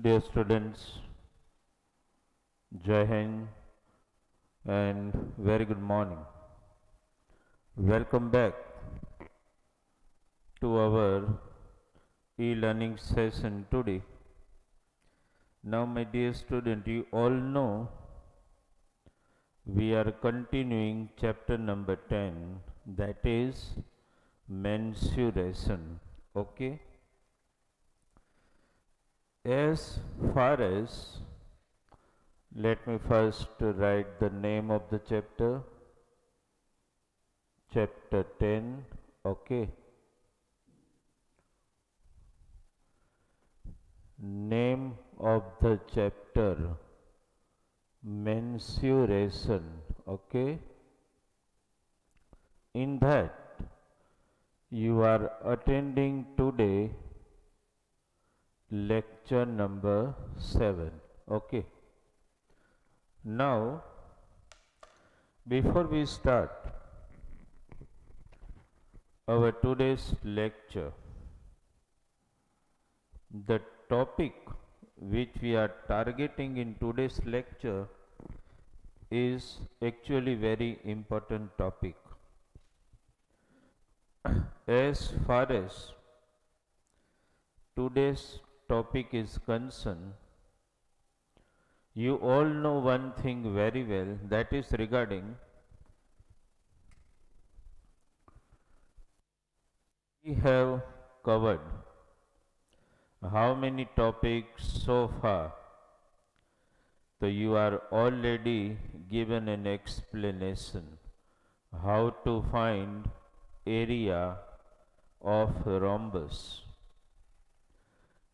Dear students, Jai Hind and very good morning. Welcome back to our e-learning session today. Now, my dear student, you all know we are continuing chapter number 10, that is mensuration. Okay? As far as, let me first write the name of the chapter, chapter 10, okay. Name of the chapter, mensuration, okay. In that, you are attending today lecture number 7, okay. Now, before we start our today's lecture, the topic which we are targeting in today's lecture is actually very important topic. As far as today's topic is concerned, you all know one thing very well, that is regarding we have covered how many topics so far. So you are already given an explanation how to find area of rhombus,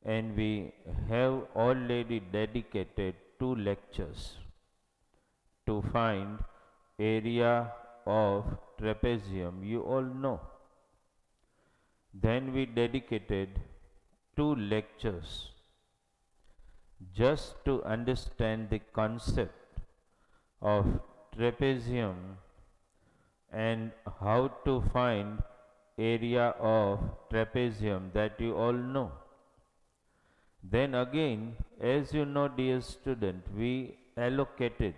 and we have already dedicated 2 lectures to find area of trapezium, you all know. Then we dedicated 2 lectures just to understand the concept of trapezium and how to find area of trapezium, that you all know. Then again, as you know, dear student, we allocated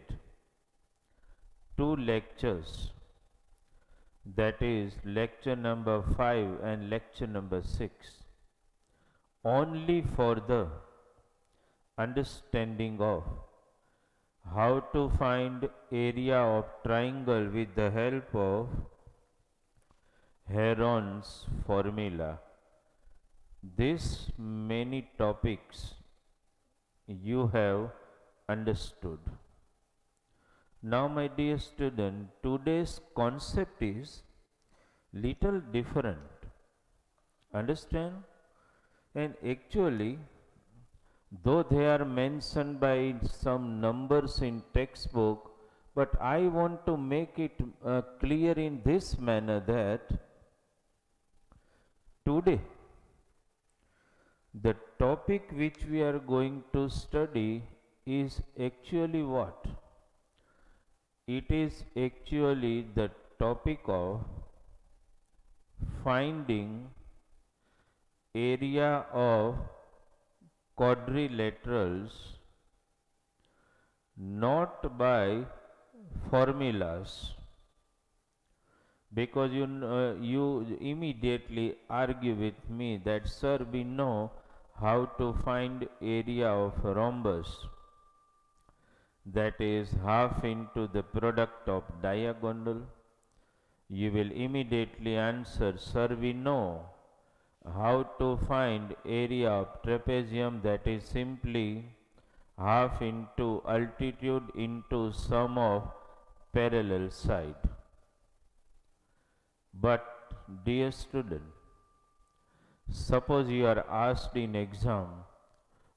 2 lectures, that is lecture number 5 and lecture number 6, only for the understanding of how to find area of triangle with the help of Heron's formula. These many topics you have understood. Now, my dear student, today's concept is little different. Understand? And actually, though they are mentioned by some numbers in textbook, but I want to make it clear in this manner that today the topic which we are going to study is actually what? It is actually the topic of finding area of quadrilaterals not by formulas, because you immediately argue with me that sir, we know how to find area of rhombus, that is half into the product of diagonal. You will immediately answer, sir, we know how to find area of trapezium, that is simply half into altitude into sum of parallel side. But dear student, suppose you are asked in exam,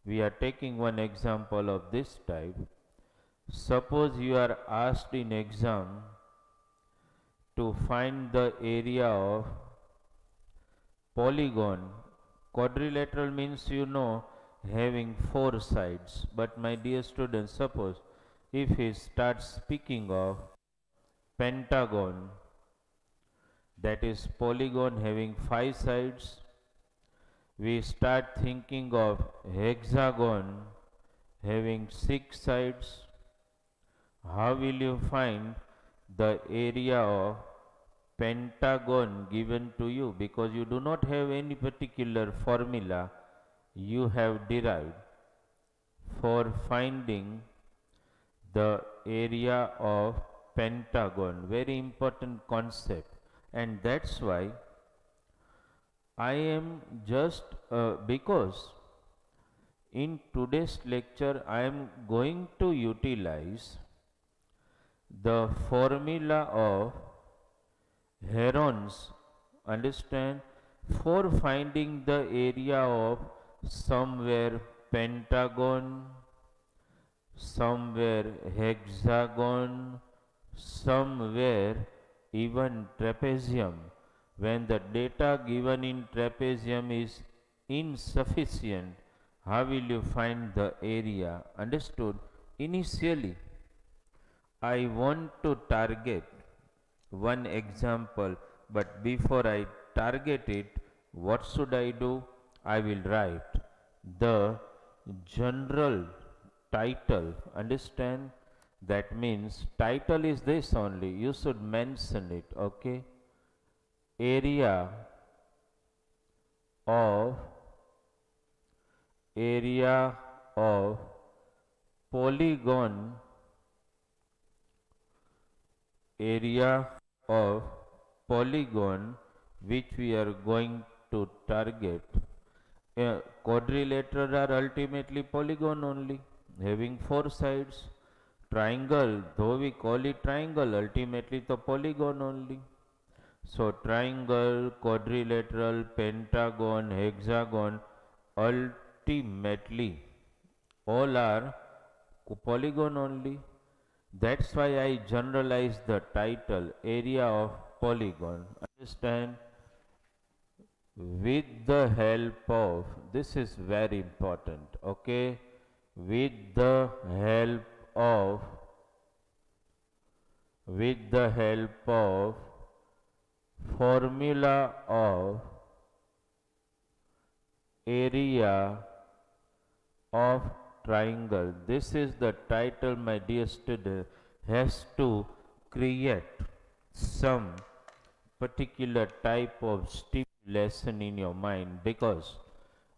we are taking one example of this type. Suppose you are asked in exam to find the area of polygon. Quadrilateral means you know having 4 sides. But my dear students, suppose if he starts speaking of pentagon, that is polygon having 5 sides, we start thinking of hexagon having 6 sides. How will you find the area of pentagon given to you? Because you do not have any particular formula you have derived for finding the area of pentagon. Very important concept, and that's why I am just because in today's lecture I am going to utilize the formula of Heron's, understand, for finding the area of somewhere pentagon, somewhere hexagon, somewhere even trapezium. When the data given in trapezium is insufficient, how will you find the area? Understood? Initially, I want to target one example, but before I target it, what should I do? I will write the general title. Understand? That means title is this only. You should mention it. Okay? Area of polygon, area of polygon which we are going to target. Quadrilateral are ultimately polygon only, having 4 sides. Triangle, though we call it triangle, ultimately the polygon only. So triangle, quadrilateral, pentagon, hexagon, ultimately all are polygon only. That's why I generalize the title area of polygon. Understand? With the help of, this is very important, okay? With the help of formula of area of triangle. This is the title, my dear student, has to create some particular type of stimulation in your mind, because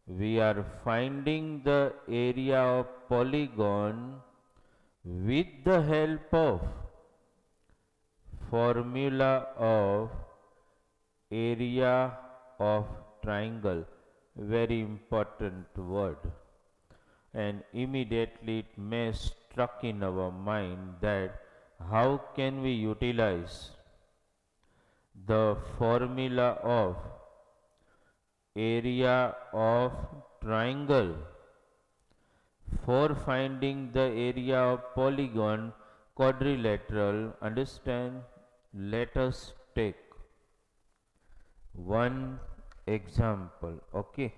we are finding the area of polygon with the help of formula of area of triangle. Very important word, and immediately it may struck in our mind that how can we utilize the formula of area of triangle for finding the area of polygon quadrilateral. Understand? Let us take one example. Okay,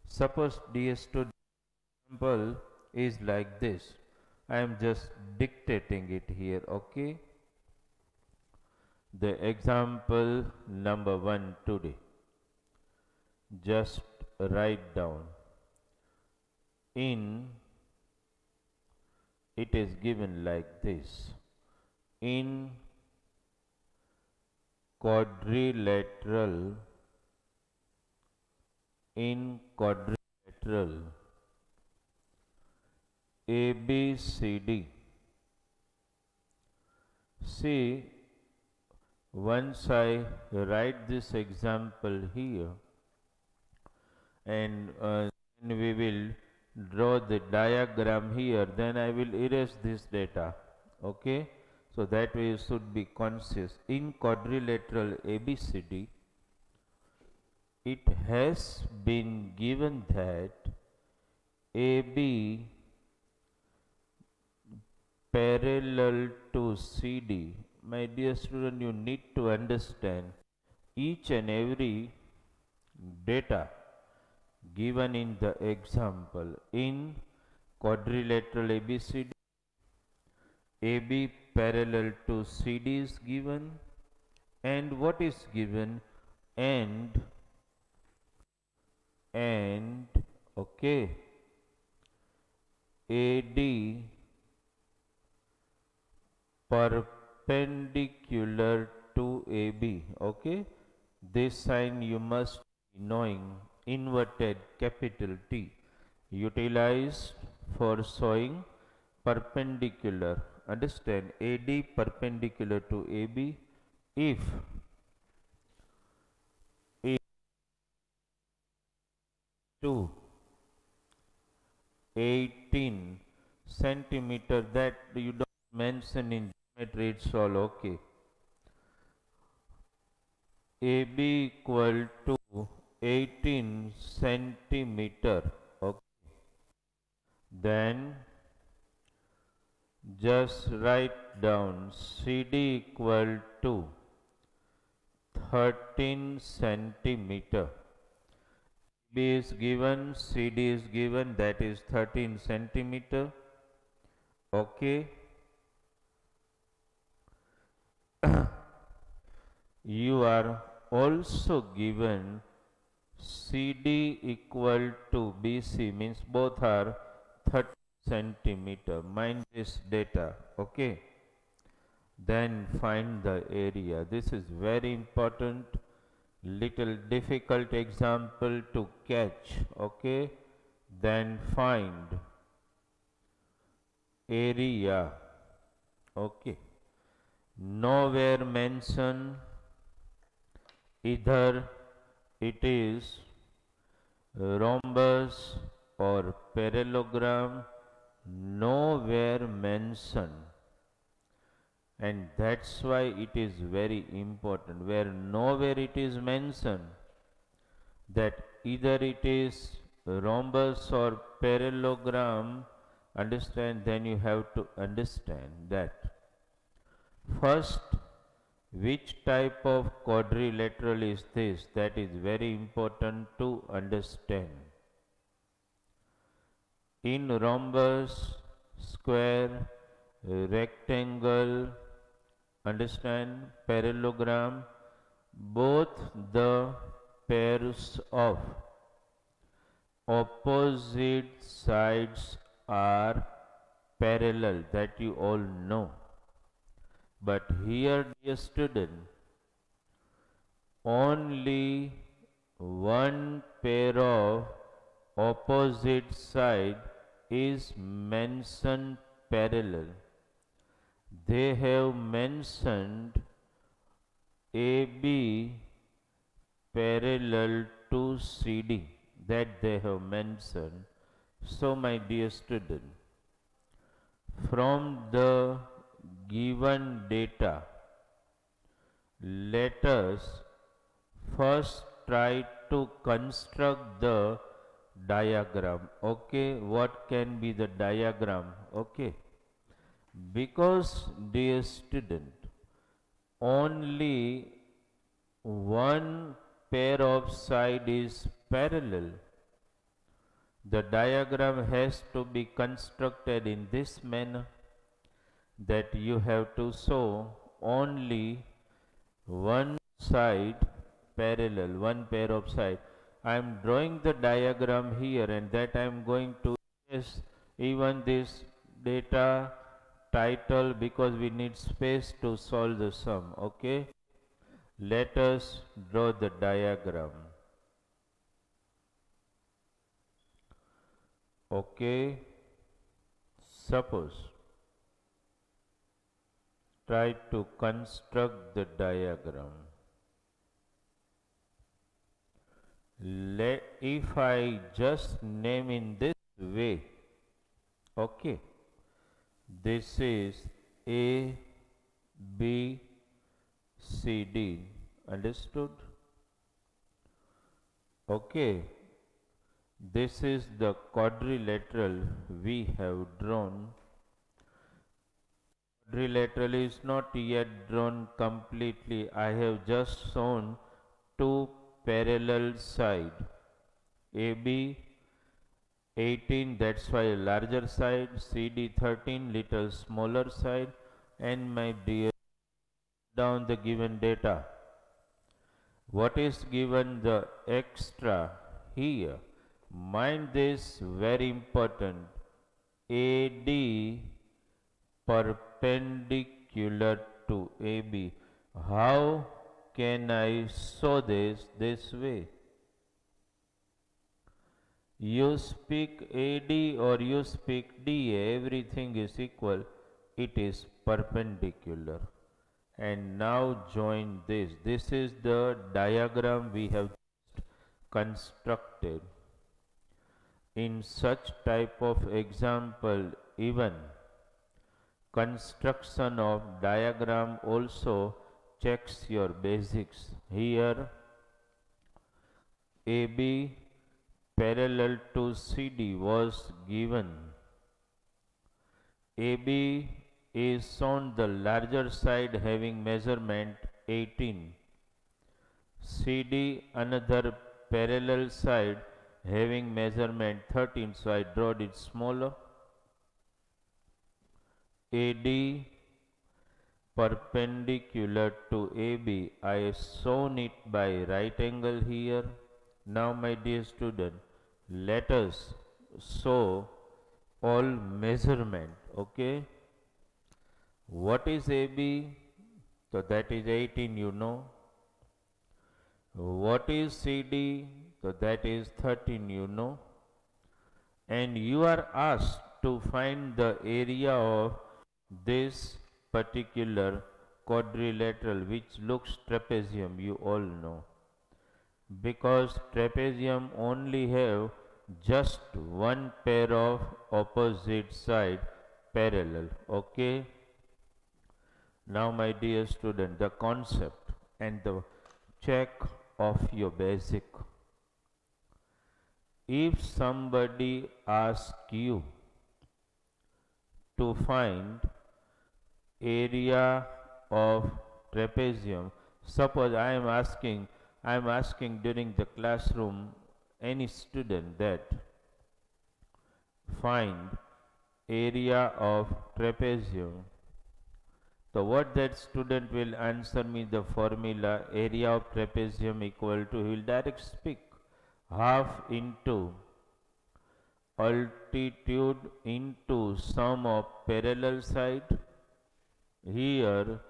suppose dear student, example is like this. I am just dictating it here. Okay, the example number 1 today, just write down. In, it is given like this: in quadrilateral ABCD. See, once I write this example here, and we will draw the diagram here, then I will erase this data. Okay, so that way you should be conscious. In quadrilateral ABCD, it has been given that AB parallel to CD. My dear student, you need to understand each and every data given in the example. In quadrilateral ABCD, AB parallel to CD is given, and what is given? And and okay, AD perpendicular to AB. Okay, this sign you must be knowing, inverted capital T, utilized for showing perpendicular. Understand, AD perpendicular to AB if A to 18 centimeter, that you don't mention in geometry, it's all okay. AB equal to 18 centimeter. Okay. Then just write down CD equal to 13 centimeter. B is given, CD is given, that is 13 centimeter. Okay. You are also given CD equal to BC, means both are 30 centimeter. Mind this data. Okay. Then find the area. This is very important, little difficult example to catch. Okay. Then find area. Okay. Nowhere mention either it is rhombus or parallelogram, nowhere mentioned, and that's why it is very important. Where nowhere it is mentioned that either it is rhombus or parallelogram, understand, then you have to understand that first, which type of quadrilateral is this? That is very important to understand. In rhombus, square, rectangle, understand, parallelogram, both the pairs of opposite sides are parallel, that you all know. But here, dear student, only one pair of opposite side is mentioned parallel. They have mentioned AB parallel to CD, that they have mentioned. So my dear student, from the given data, let us first try to construct the diagram. Okay, what can be the diagram? Okay, because dear student, only one pair of side is parallel, the diagram has to be constructed in this manner, that you have to show only one side parallel, one pair of side. I am drawing the diagram here, and that I am going to use even this data title, because we need space to solve the sum. Okay, let us draw the diagram. Okay, suppose try to construct the diagram. If I just name in this way, okay, this is A, B, C, D, understood? Okay, this is the quadrilateral we have drawn. Quadrilateral is not yet drawn completely. I have just shown two parallel side, AB 18, that's why larger side, CD 13, little smaller side, and my dear, down the given data. What is given the extra here? Mind this, very important. AD perpendicular to AB. How can I show this way? You speak AD or you speak DA, everything is equal. It is perpendicular. And now join this. This is the diagram we have constructed. In such type of example, even construction of diagram also checks your basics. Here AB parallel to CD was given. AB is on the larger side having measurement 18. CD another parallel side having measurement 13, so I draw it smaller. AD perpendicular to AB, I shown it by right angle here. Now my dear student, let us show all measurement. Okay, what is AB? So that is 18, you know. What is CD? So that is 13, you know. And you are asked to find the area of this particular quadrilateral which looks trapezium, you all know. Because trapezium only have just one pair of opposite side parallel. Okay. Now my dear student, the concept and the check of your basic. If somebody asks you to find area of trapezium, suppose I am asking during the classroom any student that find area of trapezium. So what that student will answer me the formula area of trapezium equal to, he will direct speak half into altitude into sum of parallel side. Here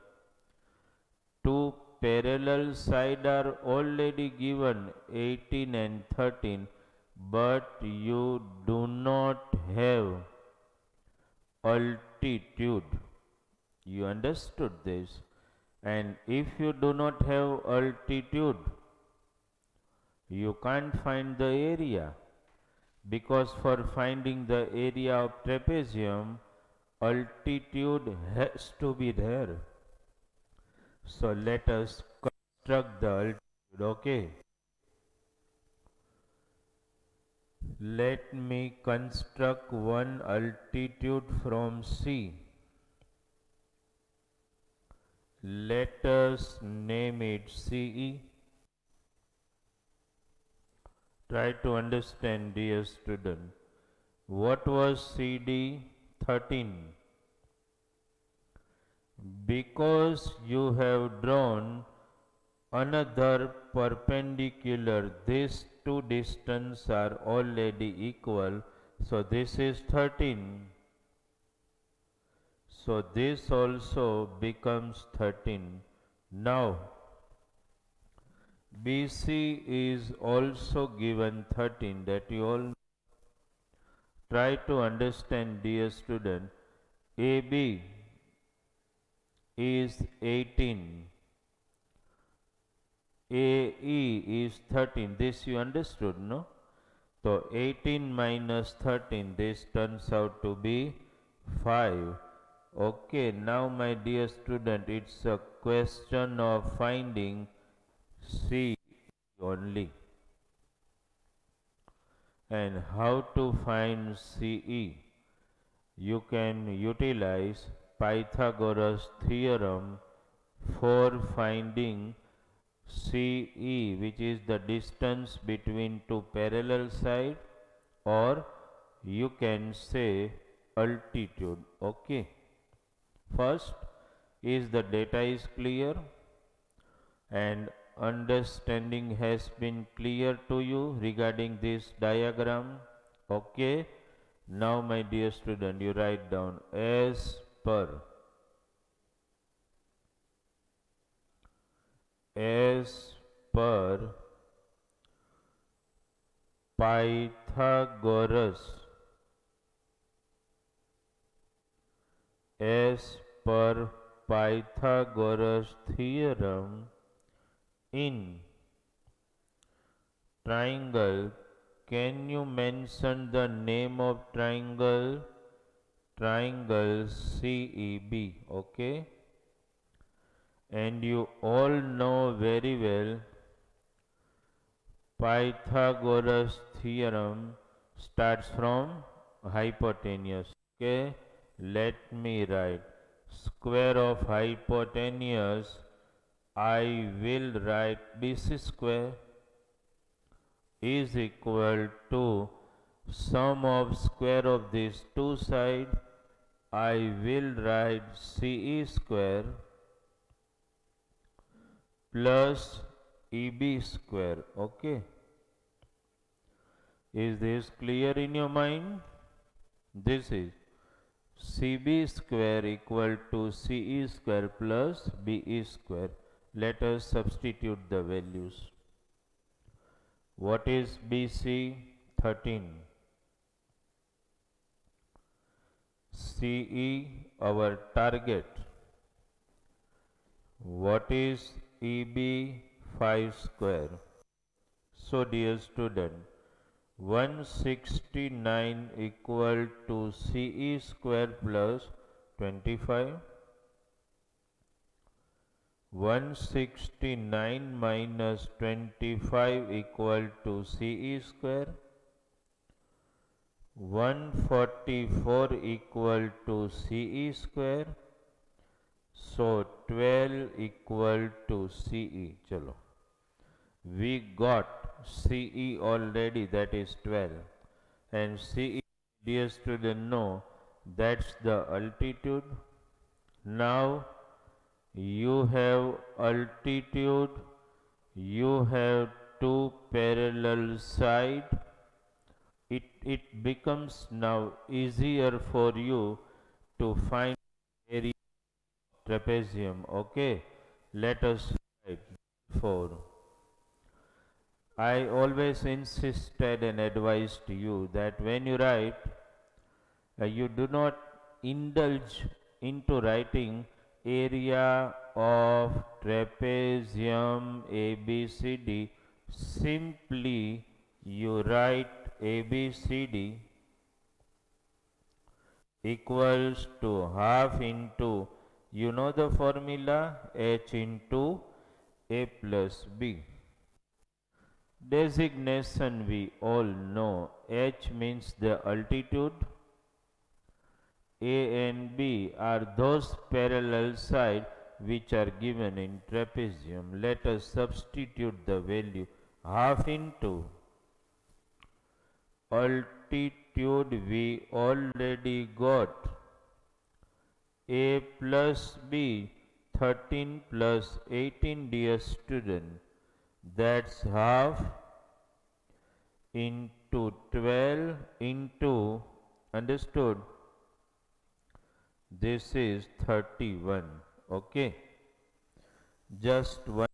two parallel side are already given 18 and 13, but you do not have altitude. You understood this? And if you do not have altitude, you can't find the area, because for finding the area of trapezium, altitude has to be there. So let us construct the altitude. Okay. Let me construct one altitude from C. Let us name it CE. Try to understand, dear student. What was CD? 13. Because you have drawn another perpendicular, these two distances are already equal. So this is 13. So this also becomes 13. Now BC is also given 13, that you all try to understand, dear student. AB is 18, AE is 13, this you understood, no? So 18 minus 13, this turns out to be 5. Okay, now my dear student, it's a question of finding C only. And how to find CE? You can utilize Pythagoras theorem for finding CE, which is the distance between two parallel sides, or you can say altitude. Okay. First is the data is clear, and understanding has been clear to you regarding this diagram? Okay. Now my dear student, you write down as per Pythagoras, as per Pythagoras theorem, in triangle, can you mention the name of triangle? Triangle CEB, okay? And you all know very well Pythagoras theorem starts from hypotenuse. Okay, let me write square of hypotenuse. I will write BC square is equal to sum of square of these two sides. I will write CE square plus EB square. Okay. Is this clear in your mind? This is CB square equal to CE square plus BE square. Let us substitute the values. What is BC? 13. CE, our target. What is EB? 5 square. So dear student, 169 equal to CE square plus 25. 169 minus 25 equal to CE square. 144 equal to CE square. So 12 equal to CE. Chalo. We got CE already, that is 12, and CE, dear student, know that's the altitude. Now you have altitude, you have two parallel sides. It becomes now easier for you to find area of trapezium. Okay, let us write. Therefore, I always insisted and advised you that when you write, you do not indulge into writing area of trapezium ABCD. Simply you write ABCD equals to half into, you know the formula, H into A plus B. Designation we all know. H means the altitude. A and B are those parallel sides which are given in trapezium. Let us substitute the value. Half into altitude we already got. A plus B, 13 plus 18, dear student. That's half into 12 into, understood, this is 31. Okay, just one.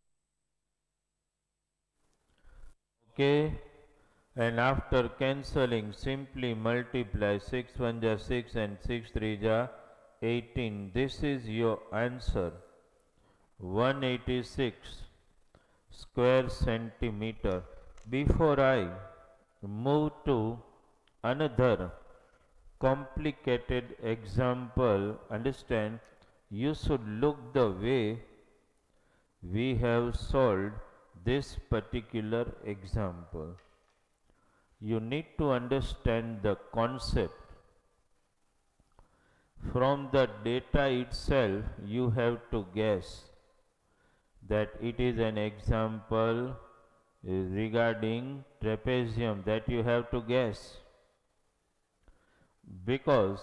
Okay, and after cancelling, simply multiply 6 1 ja 6 and 6 3 ja 18. This is your answer, 186 square centimeter. Before I move to another complicated example, understand, you should look the way we have solved this particular example. You need to understand the concept. From the data itself, you have to guess that it is an example regarding trapezium, that you have to guess, because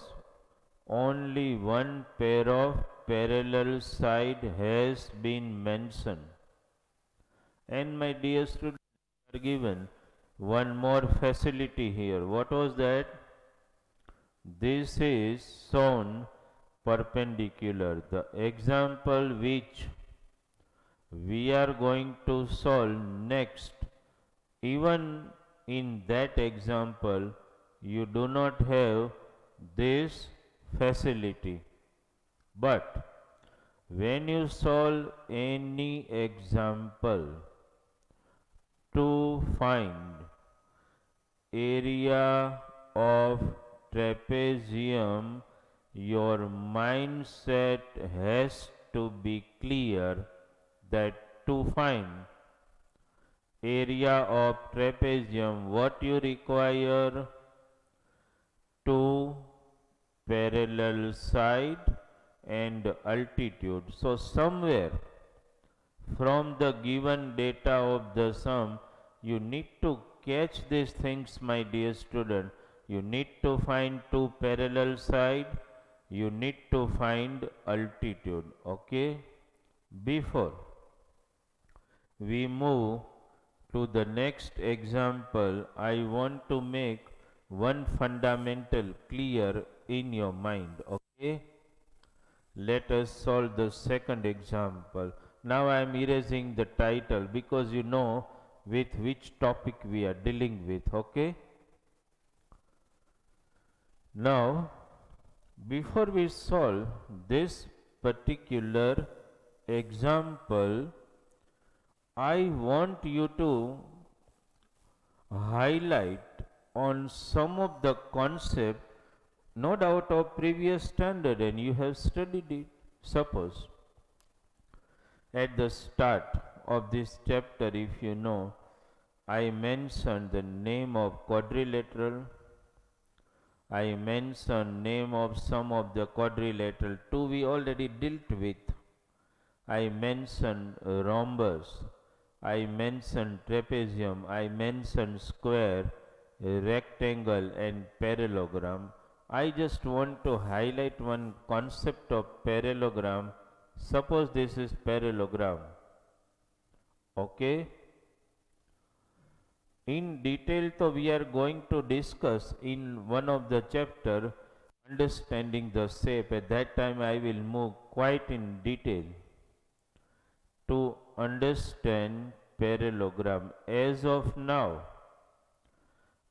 only one pair of parallel side has been mentioned, And my dear students, are given one more facility here. What was that? This is shown perpendicular. The example which we are going to solve next, even in that example, you do not have this facility. But when you solve any example to find area of trapezium, your mindset has to be clear that to find area of trapezium, what you require? Two parallel side and altitude. So somewhere from the given data of the sum, you need to catch these things, my dear student. You need to find two parallel side, you need to find altitude. Okay, before we move to the next example, I want to make one fundamental clear in your mind. Okay, let us solve the second example. Now I am erasing the title because you know with which topic we are dealing with. Okay, now before we solve this particular example, I want you to highlight on some of the concept, no doubt of previous standard, and you have studied it. Suppose at the start of this chapter, if you know, I mentioned the name of quadrilateral, I mentioned name of some of the quadrilateral. Two we already dealt with. I mentioned rhombus, I mentioned trapezium, I mentioned square, rectangle and parallelogram. I just want to highlight one concept of parallelogram. Suppose this is parallelogram. Okay. In detail, so we are going to discuss in one of the chapter understanding the shape. At that time I will move quite in detail to understand parallelogram. As of now,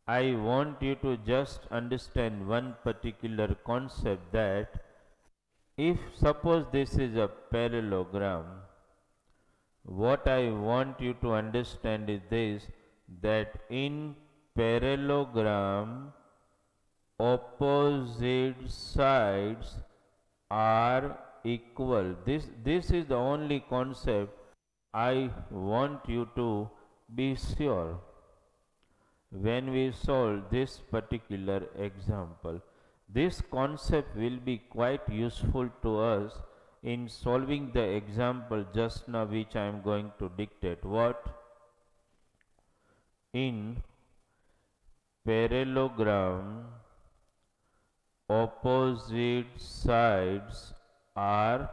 I want you to just understand one particular concept, that if suppose this is a parallelogram, what I want you to understand is this, that in parallelogram opposite sides are equal. This is the only concept I want you to be sure when we solve this particular example. This concept will be quite useful to us in solving the example just now which I am going to dictate. What? In parallelogram opposite sides are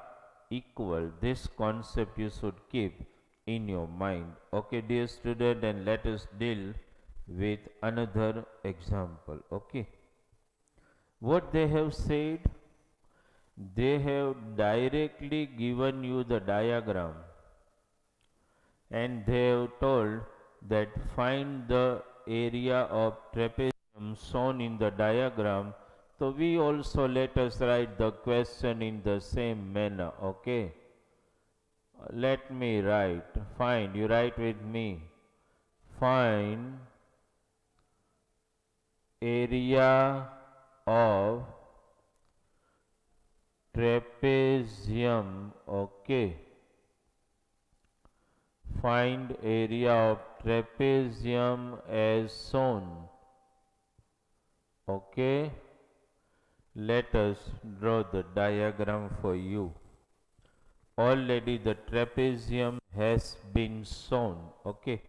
equal. This concept you should keep in your mind. Okay, dear student, and let us deal with another example. Okay, what they have said, they have directly given you the diagram and they have told that find the area of trapezium shown in the diagram. So we also let us write the question in the same manner. Okay, let me write. Find, you write with me. Find area of trapezium. Okay, find area of trapezium as shown. Okay, let us draw the diagram for you. Already the trapezium has been shown. Okay,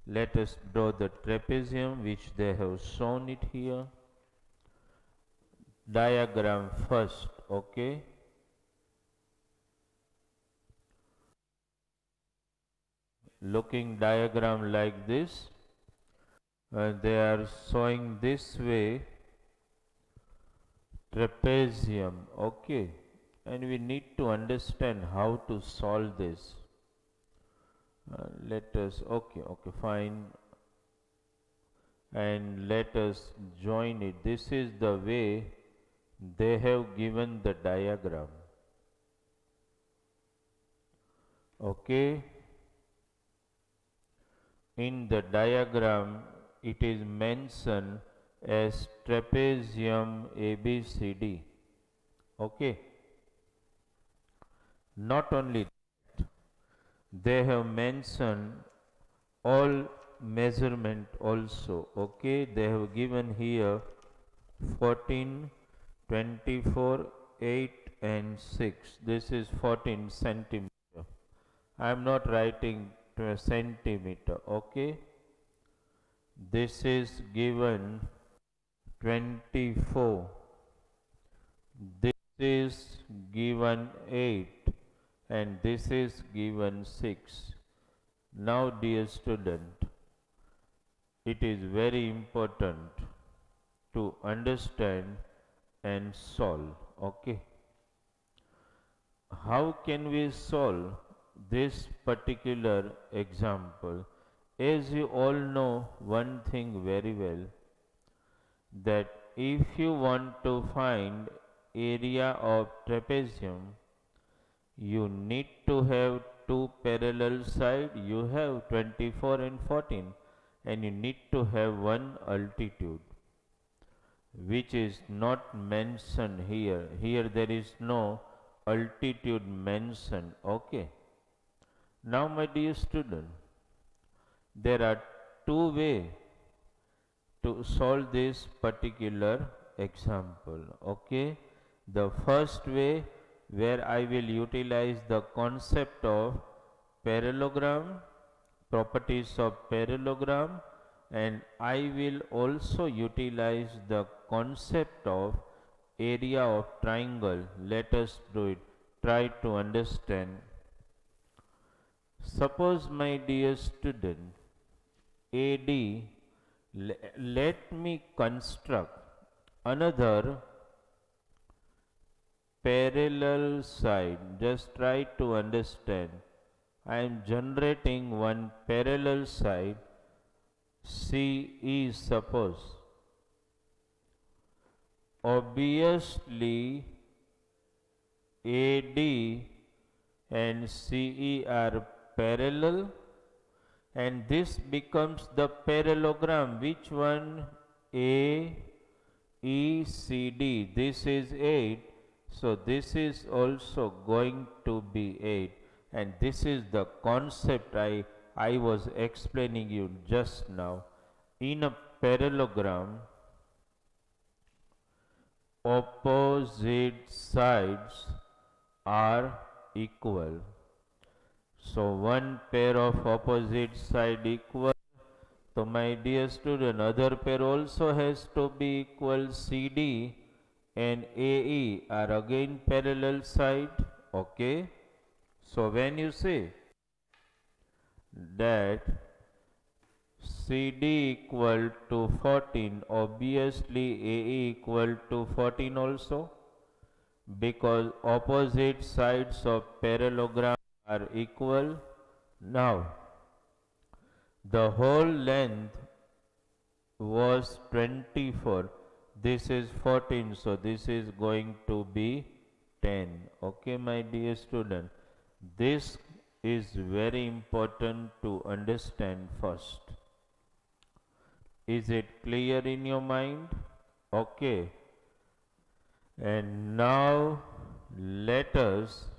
let us draw the trapezium which they have shown it here. Diagram first. Okay, looking diagram like this. They are showing this way trapezium, okay, and we need to understand how to solve this. Let us, okay, fine, and let us join it. This is the way they have given the diagram, okay. In the diagram it is mentioned as trapezium ABCD, okay. Not only that, they have mentioned all measurement also, okay. They have given here 14, 24, 8 and 6. This is 14 centimeter. I am not writing to a centimeter, okay. This is given 24. This is given 8 and this is given 6. Now dear student, it is very important to understand and solve, okay. How can we solve this particular example? As you all know one thing very well, that if you want to find area of trapezium, you need to have two parallel sides. You have 24 and 14, and you need to have one altitude, which is not mentioned here. Here there is no altitude mentioned, okay. Now my dear student, there are two ways to solve this particular example, okay. The first way, where I will utilize the concept of parallelogram, properties of parallelogram, and I will also utilize the concept of area of triangle. Let us do it. Try to understand. Suppose my dear student, AD, let me construct another parallel side. Just try to understand. I am generating one parallel side, CE suppose. Obviously AD and CE are parallel, and this becomes the parallelogram. Which one? AECD. This is 8, so this is also going to be 8, and this is the concept I was explaining you just now. In a parallelogram, opposite sides are equal. So one pair of opposite side equal. So my dear student, other pair also has to be equal. CD and AE are again parallel side, okay. So when you say that CD equal to 14, obviously AE equal to 14 also, because opposite sides of parallelogram are equal. Now the whole length was 24, this is 14, so this is going to be 10, okay my dear student. This is very important to understand first. Is it clear in your mind? Okay. And now let us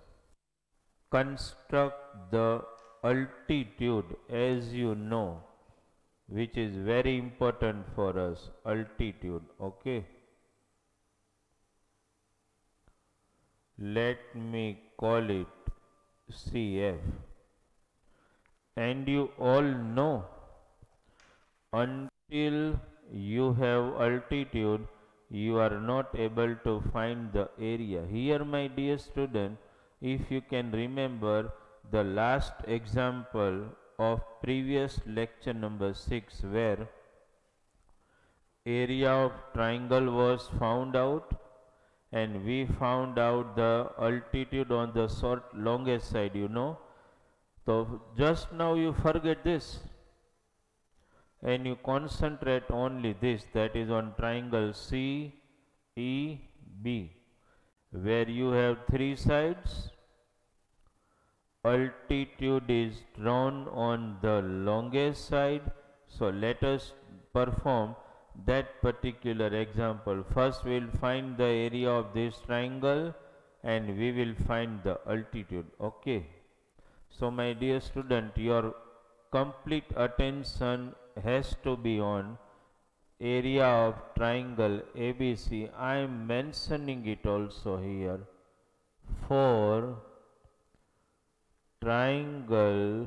construct the altitude, as you know, which is very important for us, altitude, okay. Let me call it CF. And you all know, until you have altitude, you are not able to find the area. Here my dear student, if you can remember the last example of previous lecture number 6, where area of triangle was found out and we found out the altitude on the longest side, you know. So just now you forget this and you concentrate only this, that is on triangle CEB, where you have three sides. Altitude is drawn on the longest side. So let us perform that particular example. First we will find the area of this triangle and we will find the altitude. Okay. So my dear student, your complete attention has to be on area of triangle ABC. I am mentioning it also here. For triangle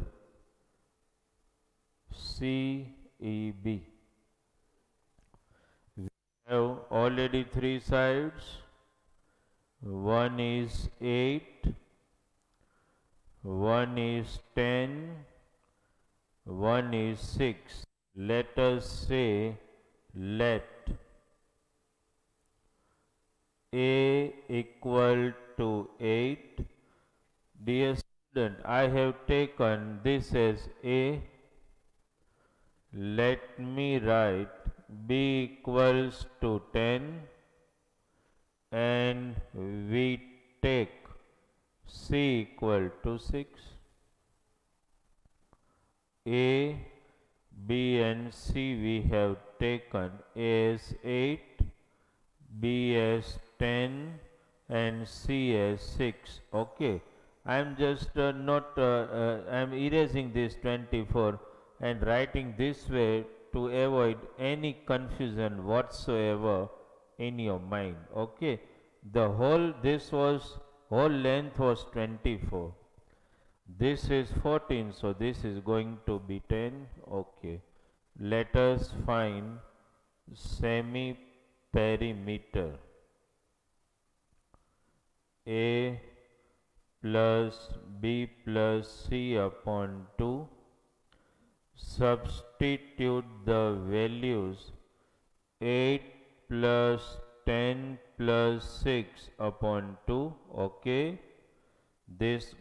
CEB, we have already three sides. One is 8, one is 10, one is 6. Let us say let A equal to 8. Dear student, I have taken this as A. Let me write B equals to 10 and we take C equal to 6. A, B and C we have taken as 8, B as 10 and C as 6. Okay. I am just I am erasing this 24 and writing this way to avoid any confusion whatsoever in your mind. Okay. The whole length was 24. This is 14, so this is going to be 10. Okay. Let us find semi-perimeter. A plus B plus C upon 2. Substitute the values 8 plus 10 plus 6 upon 2. Okay. This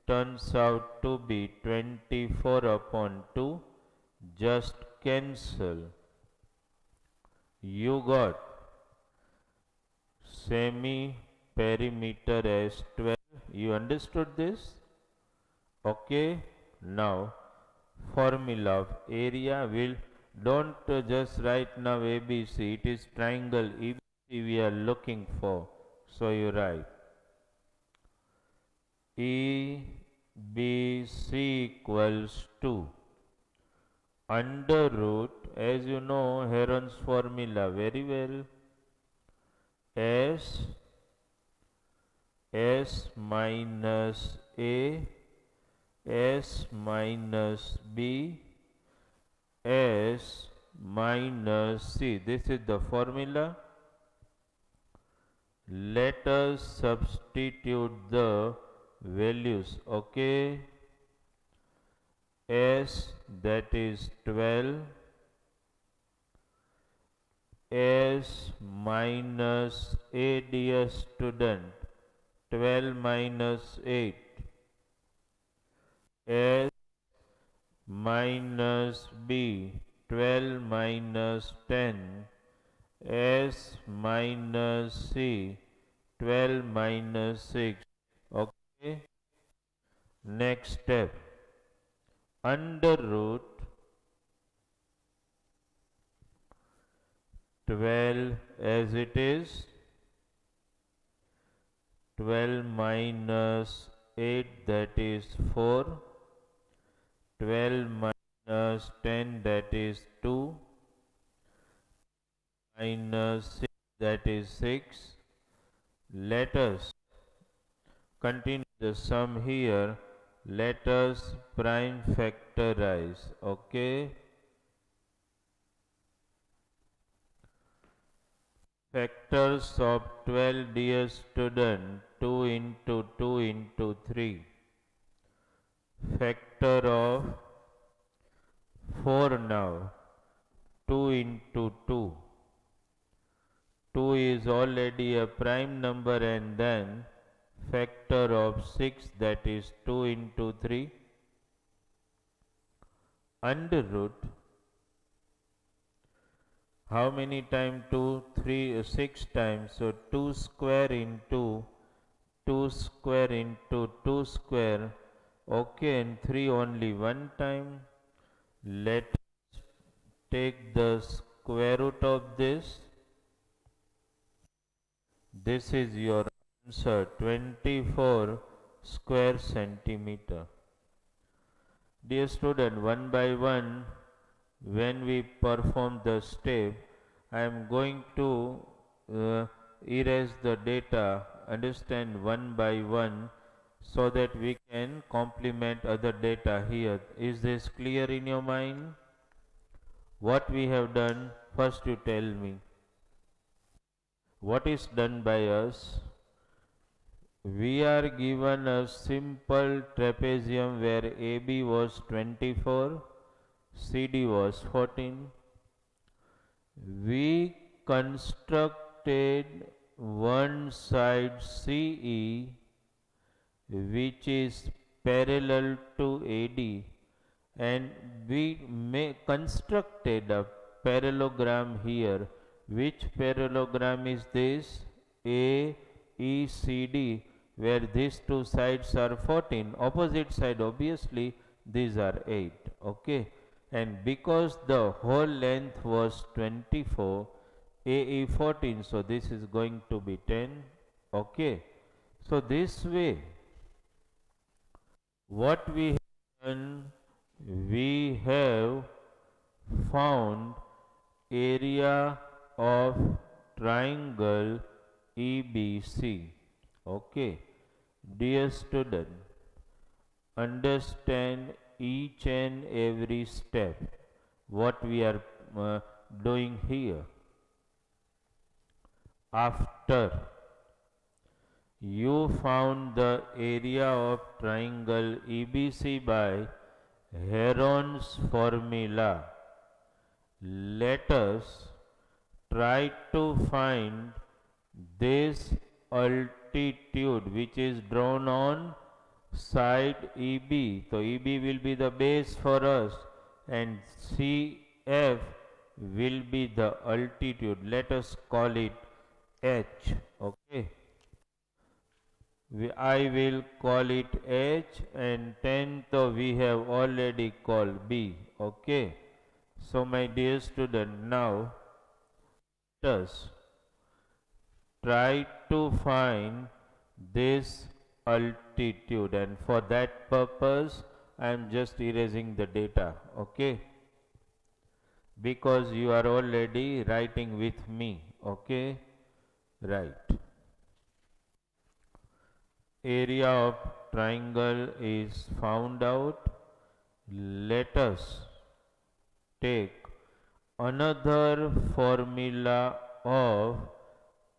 turns out to be 24 upon 2. Just cancel. You got semi-perimeter as 12. You understood this? Okay. Now formula of area will don't just write now ABC. It is triangle EBC we are looking for. So you write EBC equals to under root, as you know Heron's formula very well, S minus A, S minus B, S minus C. This is the formula. Let us substitute the values. Okay. S, that is 12, S minus A, dear student, 12 minus 8, S minus B, 12 minus 10, S minus C, 12 minus 6. Okay. Next step, under root 12 as it is, 12 minus 8, that is 4, 12 minus 10, that is 2, minus 6, that is 6. Let us continue the sum here. Let us prime factorize. Okay. Factors of 12, dear student, 2 into 2 into 3. Factor of 4 now. 2 into 2. 2 is already a prime number, and then factor of 6, that is 2 into 3. Under root, how many times 2? 3, 6 times. So 2 square into 2 square into 2 square. Okay, and 3 only one time. Let us take the square root of this. This is your answer, 24 square centimeter. Dear student, one by one, when we perform the step, I am going to erase the data, understand one by one, so that we can complement other data here. Is this clear in your mind? What we have done, first you tell me. What is done by us? We are given a simple trapezium where AB was 24, CD was 14. We constructed one side CE which is parallel to AD, and we constructed a parallelogram here. Which parallelogram is this? AECD, where these two sides are 14, opposite side obviously these are 8. Okay, and because the whole length was 24, AE 14, so this is going to be 10. Okay, so this way what we have done, we have found area of triangle EBC. Okay, dear student, understand each and every step what we are doing here. After you found the area of triangle EBC by Heron's formula, let us try to find this altitude which is drawn on side EB. So EB will be the base for us and CF will be the altitude. Let us call it H. Okay, I will call it H, and 10th we have already called B. Okay, so my dear student, now let us try to find this altitude, and for that purpose I am just erasing the data. Okay, because you are already writing with me. Okay, right. Area of triangle is found out. Let us take another formula of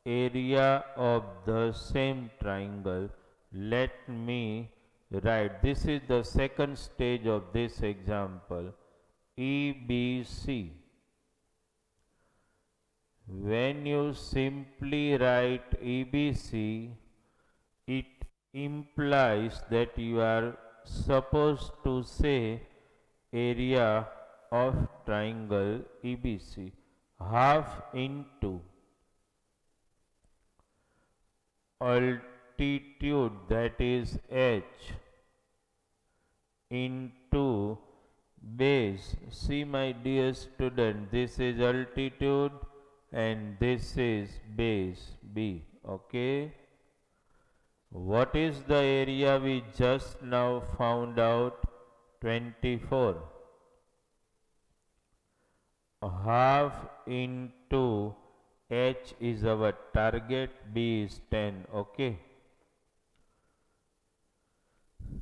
area of the same triangle. Let me write. This is the second stage of this example. EBC. When you simply write EBC, it implies that you are supposed to say area of triangle EBC, half into altitude, that is H, into base. See my dear student, this is altitude and this is base B. Okay, what is the area we just now found out? 24. Half into H is our target, B is 10. Okay,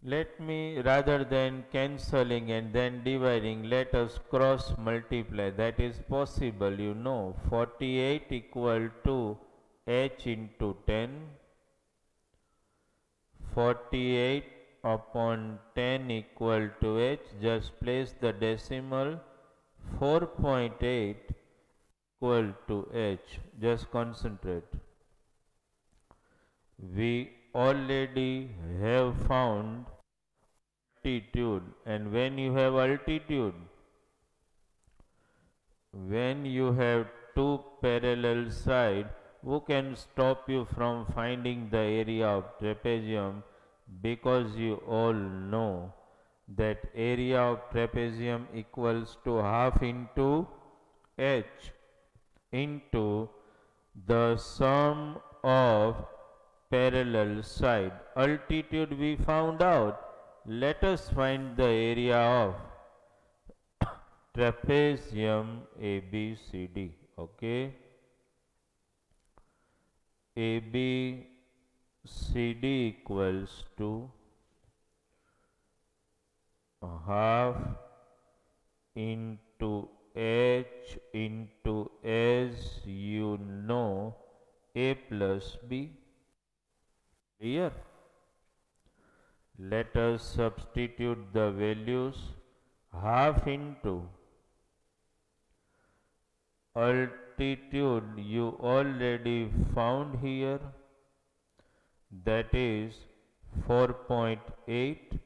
let me, rather than cancelling and then dividing, let us cross multiply. That is possible, you know. 48 equal to H into 10. 48 upon 10 equal to H. Just place the decimal. 4.8 equal to h. Just concentrate. We already have found altitude, and when you have altitude, when you have two parallel sides, who can stop you from finding the area of trapezium? Because you all know that area of trapezium equals to half into h into the sum of parallel side. Altitude we found out. Let us find the area of trapezium ABCD. Okay, ABCD equals to half into h into, as you know, a plus b. Here, let us substitute the values. Half into altitude you already found here, that is 4.8.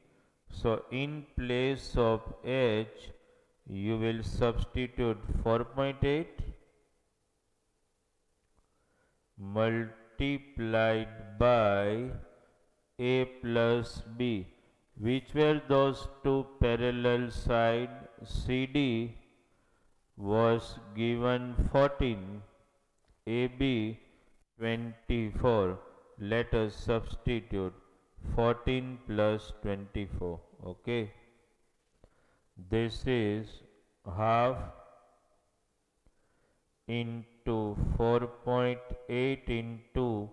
So in place of h you will substitute 4.8 multiplied by a plus b. Which were those two parallel sides? CD was given 14, AB 24. Let us substitute 14 plus 24. Okay, this is half into 4.8 into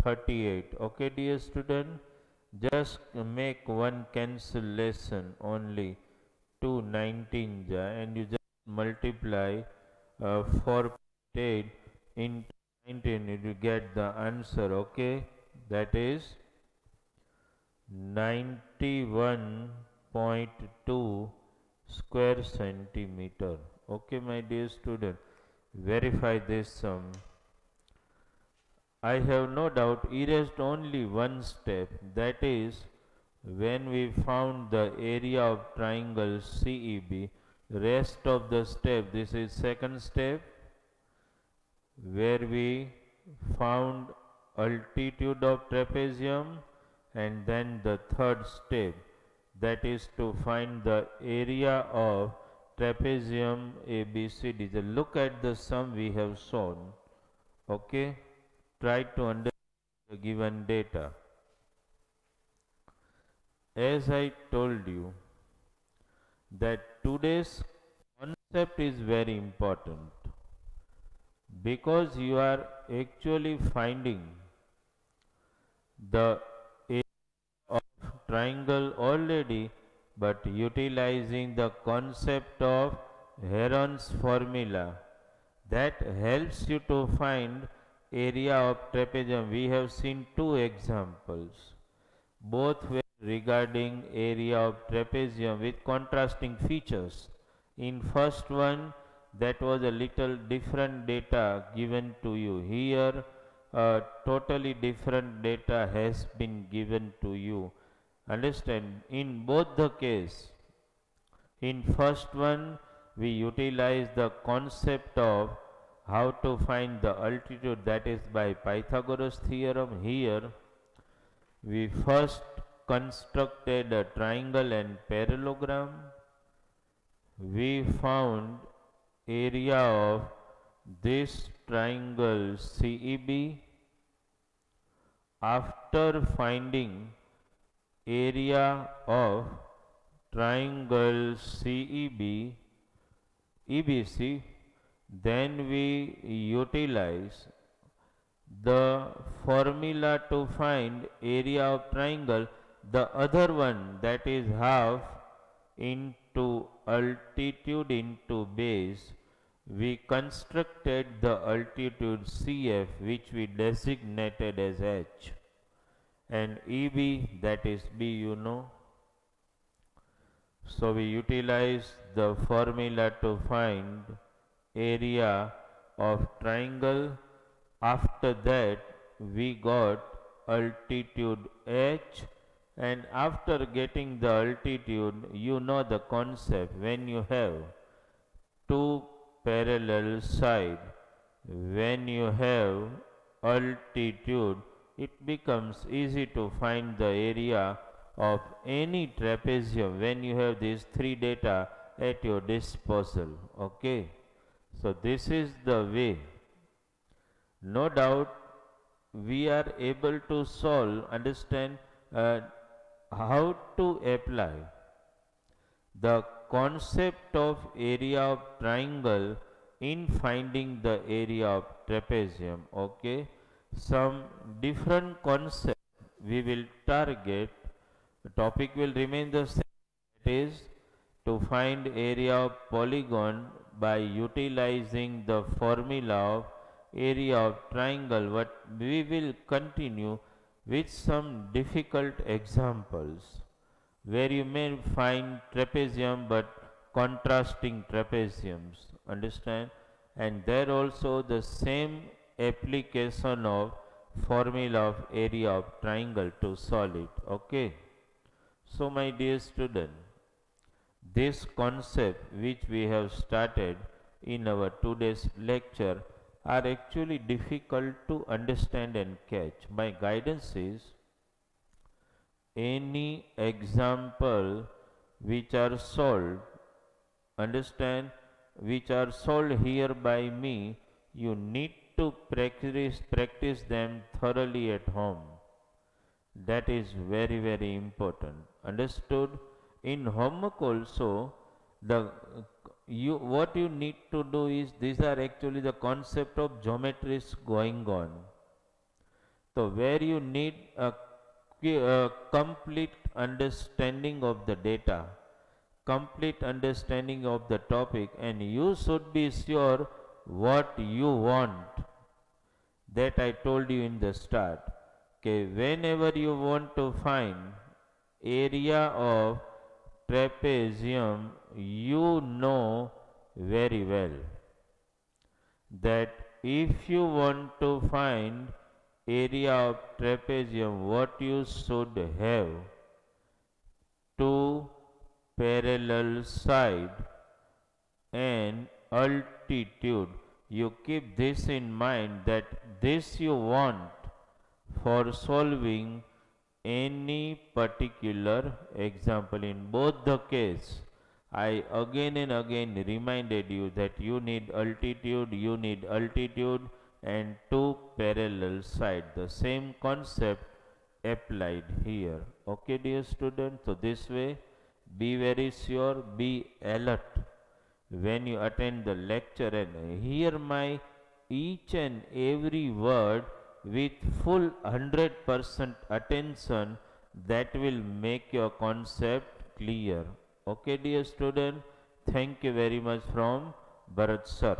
38. Okay, dear student, just make one cancellation only, 219 and you just multiply 4.8 into 19, you will get the answer. Okay, that is 91.2 square centimeter. Okay, my dear student, verify this sum. I have no doubt erased only one step, that is when we found the area of triangle CEB. Rest of the step, this is second step, where we found altitude of trapezium, and then the third step, that is to find the area of trapezium ABCD. Look at the sum we have shown. Okay, try to understand the given data. As I told you that today's concept is very important, because you are actually finding the area of triangle already, but utilizing the concept of Heron's formula that helps you to find area of trapezium. We have seen two examples, both were regarding area of trapezium with contrasting features. In first one, that was a little different data given to you. Here totally different data has been given to you. Understand, in both the case, in first one we utilize the concept of how to find the altitude, that is by Pythagoras theorem. Here we first constructed a triangle and parallelogram. We found area of this triangle CEB. After finding area of triangle CEB EBC, then we utilize the formula to find area of triangle, the other one, that is half into altitude into base. We constructed the altitude CF, which we designated as H, and EB, that is B, you know. So we utilize the formula to find area of triangle. After that we got altitude h, and after getting the altitude, you know the concept. When you have two parallel side, when you have altitude, it becomes easy to find the area of any trapezium when you have these three data at your disposal. Okay, so this is the way. No doubt we are able to solve, understand how to apply the concept of area of triangle in finding the area of trapezium. Okay, some different concept we will target. The topic will remain the same, that is to find area of polygon by utilizing the formula of area of triangle, but we will continue with some difficult examples where you may find trapezium but contrasting trapeziums, understand, and there also the same application of formula of area of triangle to solve it. Okay, so my dear student, this concept which we have started in our today's lecture are actually difficult to understand and catch. My guidance is any example which are solved, understand, which are solved here by me, you need to practice them thoroughly at home. That is very important, understood. In homework also, the what you need to do is, these are actually the concept of geometries going on. So where you need a complete understanding of the data, complete understanding of the topic, and you should be sure what you want. That I told you in the start. Okay, whenever you want to find area of trapezium, you know very well that if you want to find area of trapezium, what you should have two parallel side and altitude. You keep this in mind, that this you want for solving any particular example. In both the case, I again and again reminded you that you need altitude and two parallel side. The same concept applied here. Okay, dear student, so this way be very sure, be alert when you attend the lecture and hear my each and every word with full 100% attention. That will make your concept clear. Okay, dear student, thank you very much from Bharat sir.